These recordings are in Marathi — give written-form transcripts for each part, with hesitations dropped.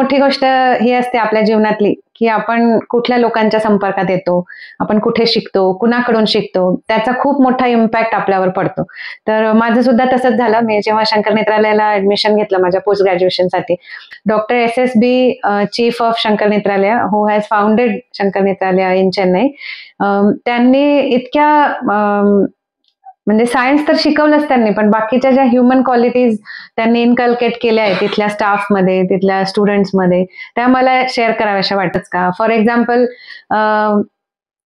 मोठी गोष्ट ही असते आपल्या जीवनातली, की आपण कुठल्या लोकांच्या संपर्कात येतो, आपण कुठे शिकतो, कुणाकडून शिकतो, त्याचा खूप मोठा इम्पॅक्ट आपल्यावर पडतो. तर माझं सुद्धा तसंच झालं. मी जेव्हा शंकर नेत्रालयाला ॲडमिशन घेतलं माझ्या पोस्ट ग्रॅज्युएशनसाठी, doctor SSB chief of Shankar Nethralaya, who has founded Shankar Nethralaya in Chennai. त्यांनी इतक्या म्हणजे सायन्स तर शिकवलंच त्यांनी, पण बाकीच्या ज्या ह्युमन क्वालिटीज त्यांनी इनकल्केट केल्या आहेत तिथल्या स्टाफमध्ये, तिथल्या स्टुडंट्समध्ये, त्या मला शेअर कराव्याशा वाटत का. फॉर एक्झाम्पल,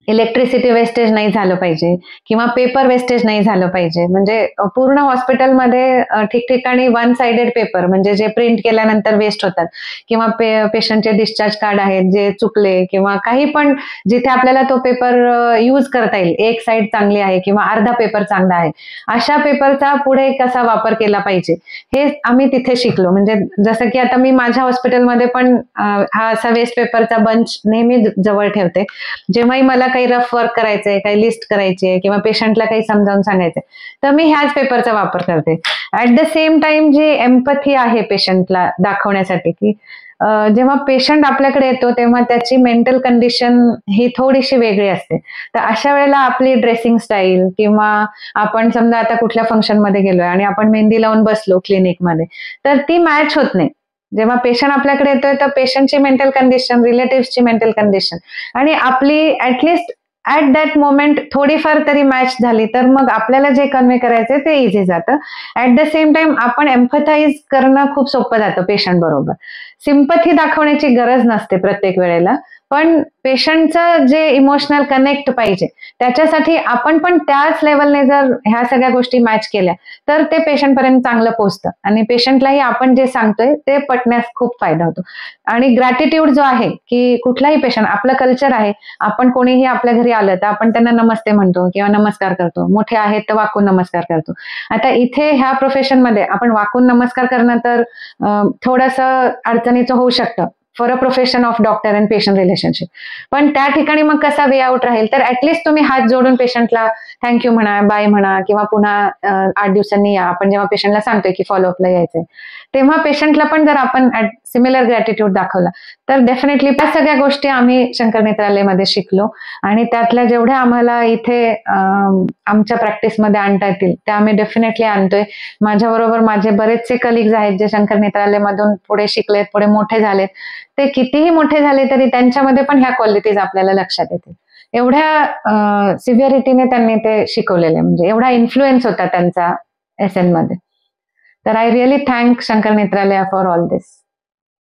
इलेक्ट्रिसिटी वेस्टेज नाही झालं पाहिजे किंवा पेपर वेस्टेज नाही झालं पाहिजे. म्हणजे पूर्ण हॉस्पिटलमध्ये ठिकठिकाणी वन साइडेड पेपर, म्हणजे जे प्रिंट केल्यानंतर वेस्ट होतात, किंवा पेशंटचे डिस्चार्ज कार्ड आहेत जे चुकले, किंवा काही पण जिथे आपल्याला तो पेपर यूज करता येईल, एक साइड चांगली आहे किंवा अर्धा पेपर चांगला आहे, अशा पेपरचा पुढे कसा वापर केला पाहिजे हे आम्ही तिथे शिकलो. म्हणजे जसं की आता मी माझ्या हॉस्पिटलमध्ये पण हा असा वेस्ट पेपरचा बंच नेहमी जवळ ठेवते. जेव्हाही मला काही रफ वर्क करायचंय, काही लिस्ट करायची आहे किंवा पेशंटला काही समजावून सांगायचंय, तर मी ह्याच पेपरचा वापर करते. ऍट द सेम टाइम जी एम्पथी आहे पेशंटला दाखवण्यासाठी, की जेव्हा पेशंट आपल्याकडे येतो तेव्हा त्याची मेंटल कंडिशन ही थोडीशी वेगळी असते. तर अशा वेळेला आपली ड्रेसिंग स्टाईल, किंवा आपण समजा आता कुठल्या फंक्शन मध्ये गेलोय आणि आपण मेहंदी लावून बसलो क्लिनिकमध्ये, तर ती मॅच होत नाही. जेव्हा पेशंट आपल्याकडे येतोय तर पेशंटची मेंटल कंडिशन, रिलेटिव्हची मेंटल कंडिशन आणि आपली ऍटलिस्ट ऍट दॅट मोमेंट थोडीफार तरी मॅच झाली, तर मग आपल्याला जे कन्वे करायचंय ते इझी जातं. ऍट द सेम टाइम आपण एम्पथाइज करणं खूप सोपं जातं पेशंट बरोबर. सिंपथी दाखवण्याची गरज नसते प्रत्येक वेळेला, पण पेशंटचं जे इमोशनल कनेक्ट पाहिजे त्याच्यासाठी आपण पण त्याच लेवलने जर ह्या सगळ्या गोष्टी मॅच केल्या, तर ते पेशंट पर्यंत चांगलं पोहोचतं आणि पेशंटलाही आपण जे सांगतोय ते पटण्यास खूप फायदा होतो. आणि ग्रॅटिट्यूड जो आहे, की कुठलाही पेशंट, आपलं कल्चर आहे, आपण कोणीही आपल्या घरी आलं तर आपण त्यांना नमस्ते म्हणतो किंवा नमस्कार करतो, मोठे आहेत तर वाकून नमस्कार करतो. आता इथे ह्या प्रोफेशनमध्ये आपण वाकून नमस्कार करणं तर थोडंसं अडचणीचं होऊ शकतं for a profession of doctor and patient relationship. पण त्या ठिकाणी मग कसा वे आउट राहील, तर ऍटलिस्ट तुम्ही हात जोडून पेशंटला थँक्यू म्हणा, बाय म्हणा, किंवा पुन्हा 8 दिवसांनी या. आपण जेव्हा पेशंटला सांगतोय की फॉलोअपला यायचंय, तेव्हा पेशंटला पण जर आपण सिमिलर ग्रॅटिट्यूड दाखवला, तर डेफिनेटली त्या सगळ्या गोष्टी आम्ही शंकर नेत्रालयमध्ये शिकलो. आणि त्यातल्या जेवढ्या आम्हाला इथे आमच्या प्रॅक्टिसमध्ये आणता येतील त्या आम्ही डेफिनेटली आणतोय. माझ्याबरोबर माझे बरेचसे कलिग्स आहेत जे शंकर नेत्रालयमधून पुढे शिकलेत, पुढे मोठे झालेत. ते कितीही मोठे झाले तरी त्यांच्यामध्ये पण ह्या क्वालिटीज आपल्याला लक्षात येतील. एवढ्या सिव्हिअरिटीने त्यांनी ते शिकवलेले, म्हणजे एवढा इन्फ्लुएन्स होता त्यांचा एसएन मध्ये. तर I really thank Shankar Nethralaya for all this.